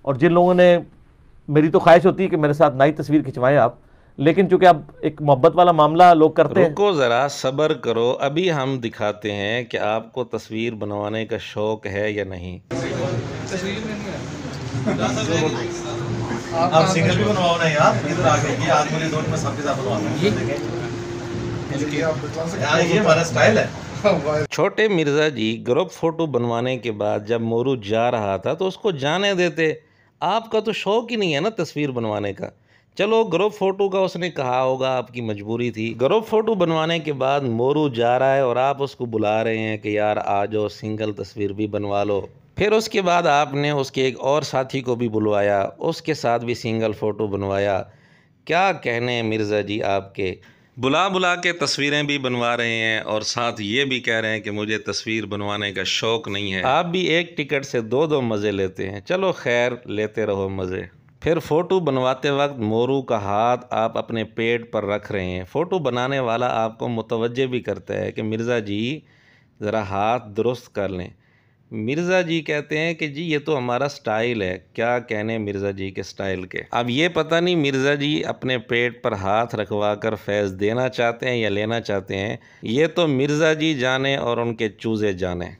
और जिन लोगों ने, मेरी तो ख्वाहिश होती है कि मेरे साथ नई तस्वीर खिंचवाएं आप, लेकिन चूंकि अब एक मोहब्बत वाला मामला लोग करते हैं। रुको ज़रा सब्र करो, अभी हम दिखाते हैं कि आपको तस्वीर बनवाने का शौक़ है या नहीं। आप सिंगल भी बनवाओ ना यार, इधर आ गए, ये आज मुझे दो में सबके साथ बनवाना है, ये हमारा स्टाइल है। छोटे मिर्ज़ा जी ग्रुप फ़ोटो बनवाने के बाद जब मोरू जा रहा था तो उसको जाने देते। आपका तो शौक़ ही नहीं है ना तस्वीर बनवाने का। चलो ग्रुप फ़ोटो का उसने कहा होगा, आपकी मजबूरी थी। ग्रुप फ़ोटो बनवाने के बाद मोरू जा रहा है और आप उसको बुला रहे हैं कि यार आ जाओ, सिंगल तस्वीर भी बनवा लो। फिर उसके बाद आपने उसके एक और साथी को भी बुलवाया, उसके साथ भी सिंगल फ़ोटो बनवाया। क्या कहने हैं मिर्ज़ा जी आपके, बुला बुला के तस्वीरें भी बनवा रहे हैं और साथ ये भी कह रहे हैं कि मुझे तस्वीर बनवाने का शौक़ नहीं है। आप भी एक टिकट से दो दो मज़े लेते हैं। चलो खैर, लेते रहो मज़े। फिर फ़ोटो बनवाते वक्त मोरू का हाथ आप अपने पेट पर रख रहे हैं। फ़ोटो बनाने वाला आपको मुतवज्जे भी करता है कि मिर्ज़ा जी ज़रा हाथ दुरुस्त कर लें। मिर्ज़ा जी कहते हैं कि जी ये तो हमारा स्टाइल है। क्या कहने मिर्ज़ा जी के स्टाइल के। अब ये पता नहीं मिर्ज़ा जी अपने पेट पर हाथ रखवा कर फैज़ देना चाहते हैं या लेना चाहते हैं, ये तो मिर्ज़ा जी जाने और उनके चूज़े जाने।